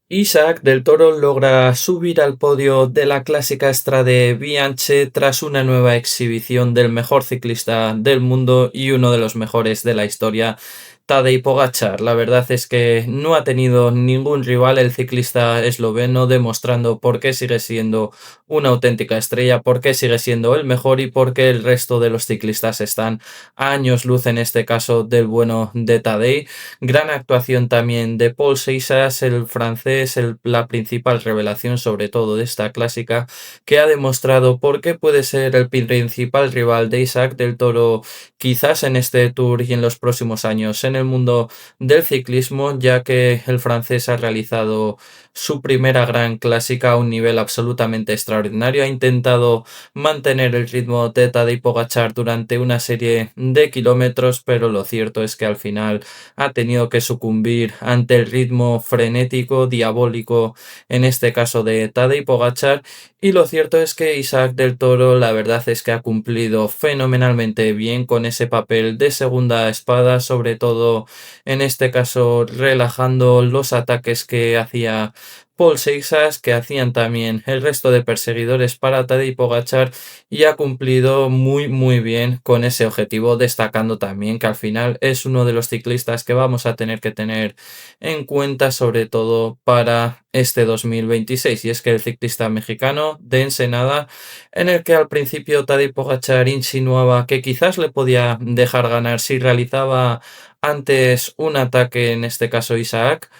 Isaac del Toro logra subir al podio de la clásica Strade Bianche tras una nueva exhibición del mejor ciclista del mundo y uno de los mejores de la historia, Tadej Pogačar. La verdad es que no ha tenido ningún rival el ciclista esloveno, demostrando por qué sigue siendo una auténtica estrella, por qué sigue siendo el mejor y por qué el resto de los ciclistas están a años luz, en este caso del bueno de Tadej. Gran actuación también de Paul Seixas, el francés, la principal revelación sobre todo de esta clásica, que ha demostrado por qué puede ser el principal rival de Isaac del Toro, quizás en este Tour y en los próximos años en el mundo del ciclismo, ya que el francés ha realizado su primera gran clásica a un nivel absolutamente extraordinario. Ha intentado mantener el ritmo de Tadej Pogačar durante una serie de kilómetros, pero lo cierto es que al final ha tenido que sucumbir ante el ritmo frenético, diabólico, en este caso de Tadej Pogačar. Y lo cierto es que Isaac del Toro, la verdad es que ha cumplido fenomenalmente bien con ese papel de segunda espada, sobre todo en este caso relajando los ataques que hacía Paul Seixas, que hacían también el resto de perseguidores para Tadej Pogačar, y ha cumplido muy bien con ese objetivo, destacando también que al final es uno de los ciclistas que vamos a tener que tener en cuenta, sobre todo para este 2026, y es que el ciclista mexicano de Ensenada, en el que al principio Tadej Pogačar insinuaba que quizás le podía dejar ganar si realizaba antes un ataque, en este caso Isaac,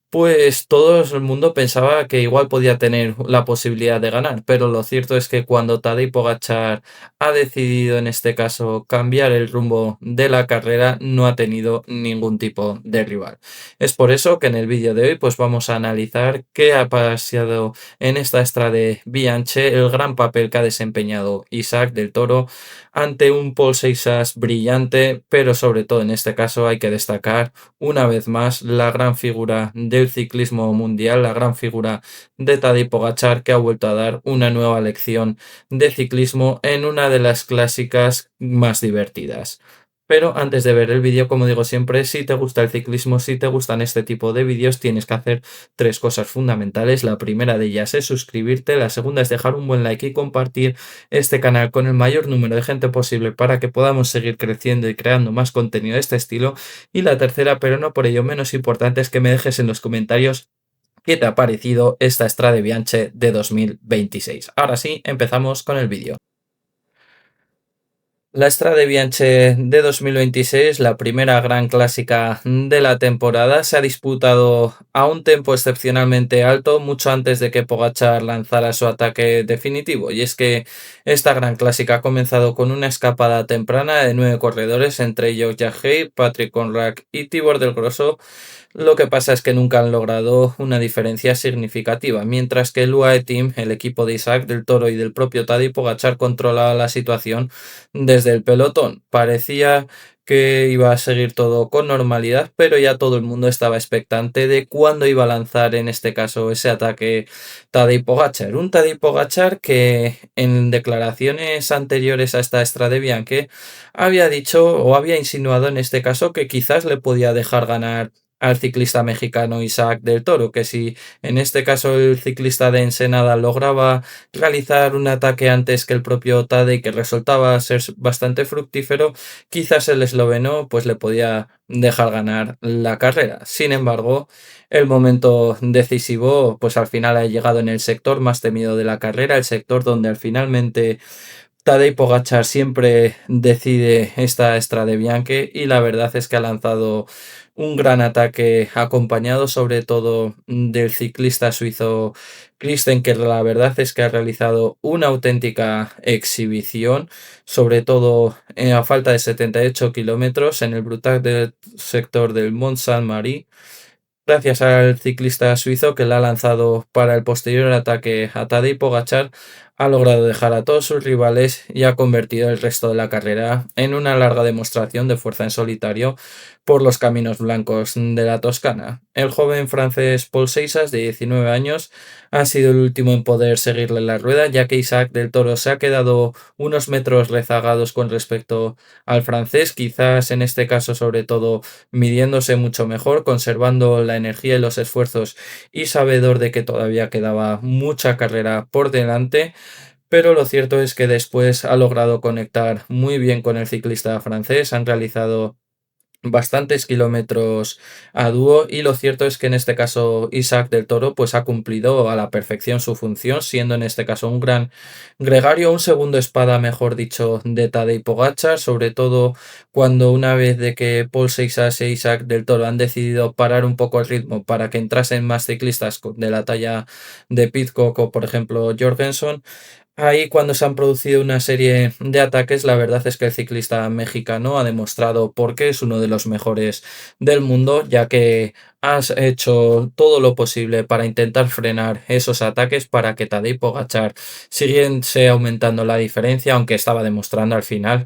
pues todo el mundo pensaba que igual podía tener la posibilidad de ganar, pero lo cierto es que cuando Tadej Pogačar ha decidido en este caso cambiar el rumbo de la carrera, no ha tenido ningún tipo de rival. Es por eso que en el vídeo de hoy pues vamos a analizar qué ha pasado en esta Strade Bianche, el gran papel que ha desempeñado Isaac del Toro ante un Paul Seixas brillante, pero sobre todo en este caso hay que destacar una vez más la gran figura del ciclismo mundial, la gran figura de Tadej Pogačar, que ha vuelto a dar una nueva lección de ciclismo en una de las clásicas más divertidas. Pero antes de ver el vídeo, como digo siempre, si te gusta el ciclismo, si te gustan este tipo de vídeos, tienes que hacer tres cosas fundamentales. La primera de ellas es suscribirte, la segunda es dejar un buen like y compartir este canal con el mayor número de gente posible para que podamos seguir creciendo y creando más contenido de este estilo. Y la tercera, pero no por ello menos importante, es que me dejes en los comentarios qué te ha parecido esta Strade Bianche de 2026. Ahora sí, empezamos con el vídeo. La Strade Bianche de 2026, la primera gran clásica de la temporada, se ha disputado a un tempo excepcionalmente alto, mucho antes de que Pogačar lanzara su ataque definitivo. Y es que esta gran clásica ha comenzado con una escapada temprana de 9 corredores, entre ellos Jagey, Patrick Conrad y Tibor del Grosso. Lo que pasa es que nunca han logrado una diferencia significativa, mientras que el UAE Team, el equipo de Isaac del Toro y del propio Tadej Pogačar, controlaba la situación desde el pelotón. Parecía que iba a seguir todo con normalidad, pero ya todo el mundo estaba expectante de cuándo iba a lanzar, en este caso, ese ataque Tadej Pogačar. Un Tadej Pogačar que en declaraciones anteriores a esta Strade Bianche había dicho o había insinuado en este caso que quizás le podía dejar ganar al ciclista mexicano Isaac del Toro, que si en este caso el ciclista de Ensenada lograba realizar un ataque antes que el propio Tadej, que resultaba ser bastante fructífero, quizás el esloveno pues le podía dejar ganar la carrera. Sin embargo, el momento decisivo pues al final ha llegado en el sector más temido de la carrera, el sector donde finalmente Tadej Pogačar siempre decide esta Strade Bianche, y la verdad es que ha lanzado un gran ataque acompañado sobre todo del ciclista suizo Christen, que la verdad es que ha realizado una auténtica exhibición, sobre todo a falta de 78 kilómetros en el brutal sector del Mont Saint-Marie, gracias al ciclista suizo que la ha lanzado para el posterior ataque a Tadej Pogačar. ha logrado dejar a todos sus rivales y ha convertido el resto de la carrera en una larga demostración de fuerza en solitario por los caminos blancos de la Toscana. El joven francés Paul Seixas, de 19 años, ha sido el último en poder seguirle la rueda, ya que Isaac del Toro se ha quedado unos metros rezagados con respecto al francés, quizás en este caso sobre todo midiéndose mucho mejor, conservando la energía y los esfuerzos y sabedor de que todavía quedaba mucha carrera por delante. Pero lo cierto es que después ha logrado conectar muy bien con el ciclista francés, han realizado bastantes kilómetros a dúo y lo cierto es que en este caso Isaac del Toro pues ha cumplido a la perfección su función, siendo en este caso un gran gregario, un segundo espada mejor dicho de Tadej Pogačar, sobre todo cuando una vez de que Paul Seixas e Isaac del Toro han decidido parar un poco el ritmo para que entrasen más ciclistas de la talla de Pidcock o por ejemplo Jorgensen. Ahí cuando se han producido una serie de ataques, la verdad es que el ciclista mexicano ha demostrado por qué es uno de los mejores del mundo, ya que has hecho todo lo posible para intentar frenar esos ataques para que Tadej Pogačar siguiese aumentando la diferencia, aunque estaba demostrando al final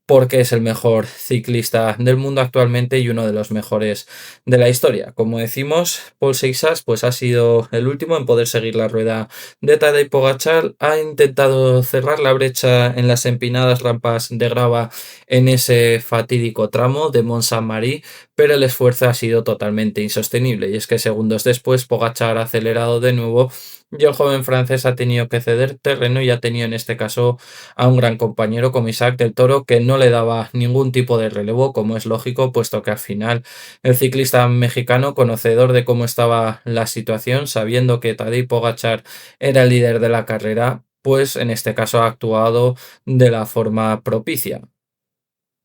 porque es el mejor ciclista del mundo actualmente y uno de los mejores de la historia. Como decimos, Paul Seixas pues ha sido el último en poder seguir la rueda de Tadej Pogačar, ha intentado cerrar la brecha en las empinadas rampas de grava en ese fatídico tramo de Mont Saint-Marie, pero el esfuerzo ha sido totalmente insostenible y es que segundos después Pogačar ha acelerado de nuevo y el joven francés ha tenido que ceder terreno y ha tenido en este caso a un gran compañero como Isaac del Toro que no le daba ningún tipo de relevo, como es lógico, puesto que al final el ciclista mexicano, conocedor de cómo estaba la situación, sabiendo que Tadej Pogačar era el líder de la carrera, pues en este caso ha actuado de la forma propicia.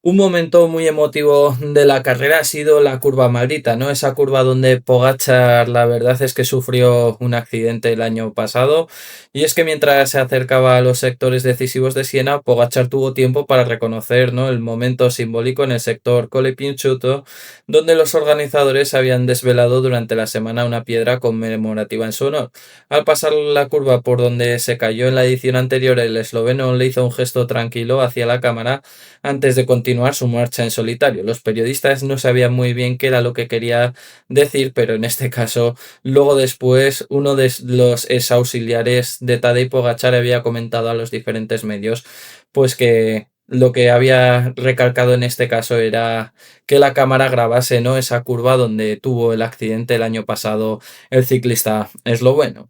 Un momento muy emotivo de la carrera ha sido la curva maldita, ¿no? Esa curva donde Pogačar, la verdad es que sufrió un accidente el año pasado. Y es que mientras se acercaba a los sectores decisivos de Siena, Pogačar tuvo tiempo para reconocer, ¿no?, el momento simbólico en el sector Colle Pinciuto, donde los organizadores habían desvelado durante la semana una piedra conmemorativa en su honor. Al pasar la curva por donde se cayó en la edición anterior, el esloveno le hizo un gesto tranquilo hacia la cámara antes de continuar su marcha en solitario. Los periodistas no sabían muy bien qué era lo que quería decir, pero en este caso, luego después, uno de los ex auxiliares de Tadej Pogačar había comentado a los diferentes medios, pues que lo que había recalcado en este caso era que la cámara grabase, ¿no?, esa curva donde tuvo el accidente el año pasado el ciclista esloveno.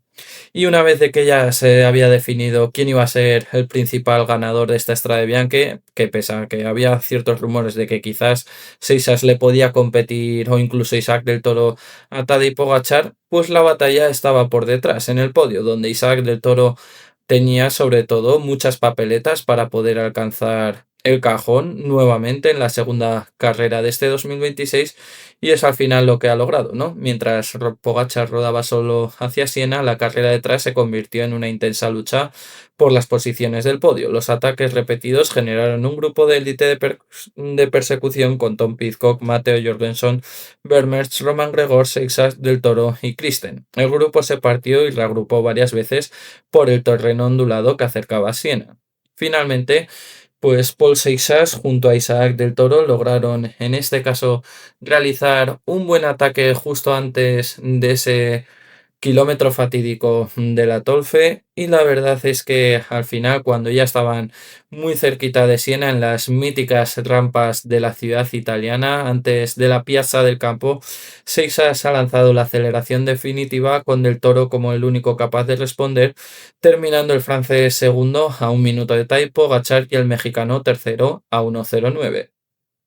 Y una vez de que ya se había definido quién iba a ser el principal ganador de esta Strade Bianche, que pese a que había ciertos rumores de que quizás Seixas le podía competir o incluso Isaac del Toro a Tadej Pogačar, pues la batalla estaba por detrás, en el podio, donde Isaac del Toro tenía sobre todo muchas papeletas para poder alcanzar el cajón nuevamente en la segunda carrera de este 2026 y es al final lo que ha logrado, ¿no? Mientras Pogačar rodaba solo hacia Siena, la carrera detrás se convirtió en una intensa lucha por las posiciones del podio. Los ataques repetidos generaron un grupo de élite de persecución con Tom Pidcock, Matteo Jorgensen, Vermersch, Roman Gregor, Seixas del Toro y Christen. El grupo se partió y reagrupó varias veces por el terreno ondulado que acercaba a Siena. Finalmente, pues Paul Seixas junto a Isaac del Toro lograron en este caso realizar un buen ataque justo antes de ese kilómetro fatídico de la Tolfe y la verdad es que al final cuando ya estaban muy cerquita de Siena en las míticas rampas de la ciudad italiana antes de la Piazza del Campo, Seixas ha lanzado la aceleración definitiva con Del Toro como el único capaz de responder, terminando el francés segundo a 1 minuto de Tadej Pogačar y el mexicano tercero a 1:09,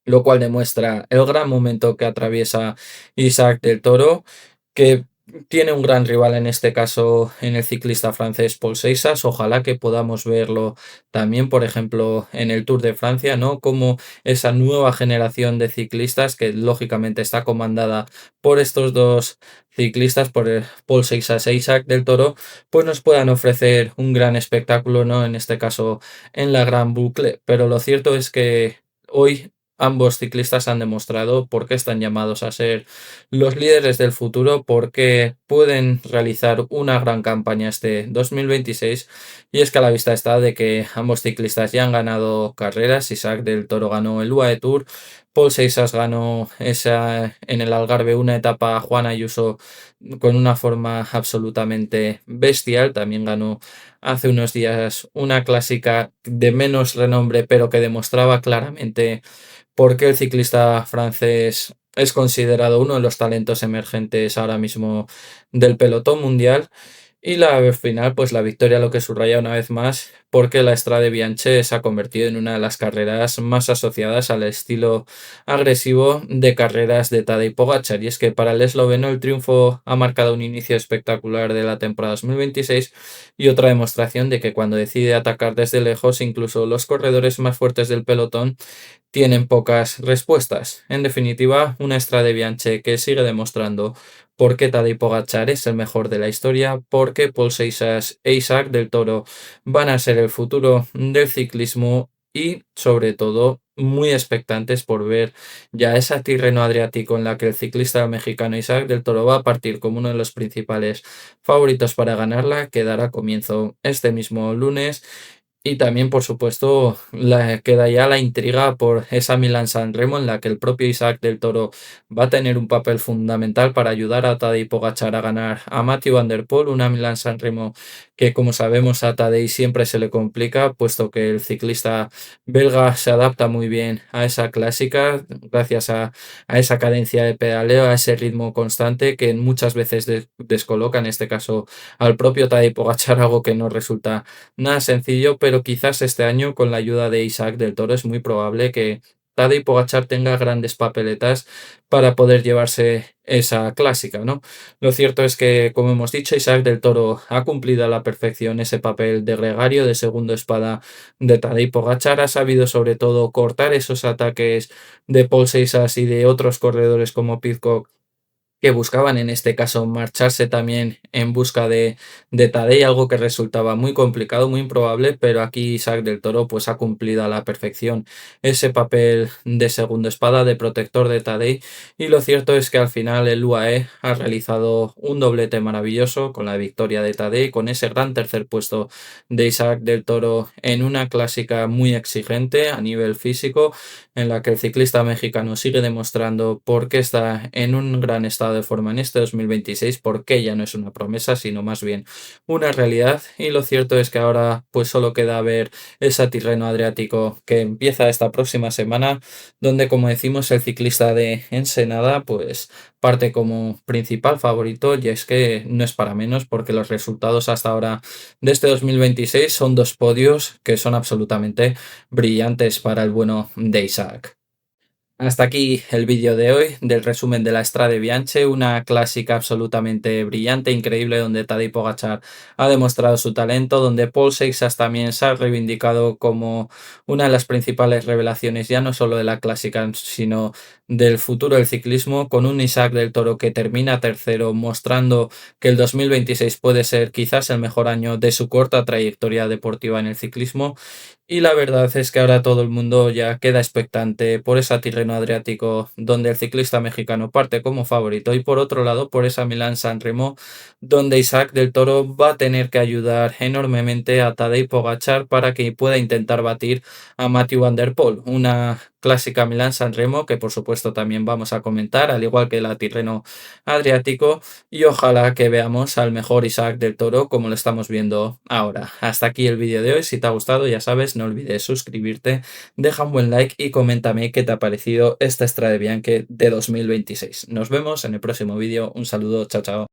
lo cual demuestra el gran momento que atraviesa Isaac del Toro, que tiene un gran rival en este caso en el ciclista francés Paul Seixas. Ojalá que podamos verlo también, por ejemplo, en el Tour de Francia, ¿no? Como esa nueva generación de ciclistas que lógicamente está comandada por estos dos ciclistas, por el Paul Seixas e Isaac del Toro, pues nos puedan ofrecer un gran espectáculo, ¿no? En este caso en la Gran Boucle. Pero lo cierto es que hoy ambos ciclistas han demostrado por qué están llamados a ser los líderes del futuro, por qué pueden realizar una gran campaña este 2026. Y es que a la vista está de que ambos ciclistas ya han ganado carreras. Isaac del Toro ganó el UAE Tour, Paul Seixas ganó esa en el Algarve una etapa, Juan Ayuso con una forma absolutamente bestial, también ganó hace unos días una clásica de menos renombre, pero que demostraba claramente por qué el ciclista francés es considerado uno de los talentos emergentes ahora mismo del pelotón mundial. Y la final, pues la victoria lo que subraya una vez más, porque la Strade Bianche se ha convertido en una de las carreras más asociadas al estilo agresivo de carreras de Tadej Pogačar. Y es que para el esloveno el triunfo ha marcado un inicio espectacular de la temporada 2026 y otra demostración de que cuando decide atacar desde lejos, incluso los corredores más fuertes del pelotón tienen pocas respuestas. En definitiva, una Strade Bianche que sigue demostrando por qué Tadej Pogačar es el mejor de la historia, por qué Paul Seixas e Isaac del Toro van a ser el futuro del ciclismo y, sobre todo, muy expectantes por ver ya esa Tirreno Adriático en la que el ciclista mexicano Isaac del Toro va a partir como uno de los principales favoritos para ganarla, que dará comienzo este mismo lunes. Y también, por supuesto, queda ya la intriga por esa Milán-San Remo en la que el propio Isaac del Toro va a tener un papel fundamental para ayudar a Tadej Pogačar a ganar a Mathieu van der Poel, una Milán-San Remo que, como sabemos, a Tadej siempre se le complica, puesto que el ciclista belga se adapta muy bien a esa clásica, gracias a esa cadencia de pedaleo, a ese ritmo constante que muchas veces descoloca, en este caso, al propio Tadej Pogačar, algo que no resulta nada sencillo, pero quizás este año con la ayuda de Isaac del Toro es muy probable que Tadej Pogačar tenga grandes papeletas para poder llevarse esa clásica, ¿no? Lo cierto es que, como hemos dicho, Isaac del Toro ha cumplido a la perfección ese papel de gregario, de segundo espada de Tadej Pogačar, ha sabido sobre todo cortar esos ataques de Paul Seixas y de otros corredores como Pidcock que buscaban en este caso marcharse también en busca de Tadej, algo que resultaba muy complicado, muy improbable, pero aquí Isaac del Toro pues ha cumplido a la perfección ese papel de segundo espada, de protector de Tadej, y lo cierto es que al final el UAE ha realizado un doblete maravilloso con la victoria de Tadej, con ese gran tercer puesto de Isaac del Toro en una clásica muy exigente a nivel físico, en la que el ciclista mexicano sigue demostrando por qué está en un gran estado de forma en este 2026, por qué ya no es una promesa, sino más bien una realidad. Y lo cierto es que ahora pues solo queda ver ese Tirreno Adriático que empieza esta próxima semana, donde como decimos el ciclista de Ensenada pues parte como principal favorito, y es que no es para menos porque los resultados hasta ahora de este 2026 son dos podios que son absolutamente brillantes para el bueno de Isaac. Hasta aquí el vídeo de hoy del resumen de la Strade Bianche, una clásica absolutamente brillante, increíble, donde Tadej Pogačar ha demostrado su talento, donde Paul Seixas también se ha reivindicado como una de las principales revelaciones, ya no solo de la clásica, sino del futuro del ciclismo, con un Isaac del Toro que termina tercero, mostrando que el 2026 puede ser quizás el mejor año de su corta trayectoria deportiva en el ciclismo. Y la verdad es que ahora todo el mundo ya queda expectante por esa Tirreno Adriático donde el ciclista mexicano parte como favorito, y por otro lado por esa Milán-San Remo donde Isaac del Toro va a tener que ayudar enormemente a Tadej Pogačar para que pueda intentar batir a Mathieu van der Poel. Una clásica Milán-San Remo que por supuesto también vamos a comentar, al igual que la Tirreno Adriático, y ojalá que veamos al mejor Isaac del Toro como lo estamos viendo ahora. Hasta aquí el vídeo de hoy. Si te ha gustado, ya sabes, no olvides suscribirte, deja un buen like y coméntame qué te ha parecido esta Strade Bianche de 2026. Nos vemos en el próximo vídeo. Un saludo, chao, chao.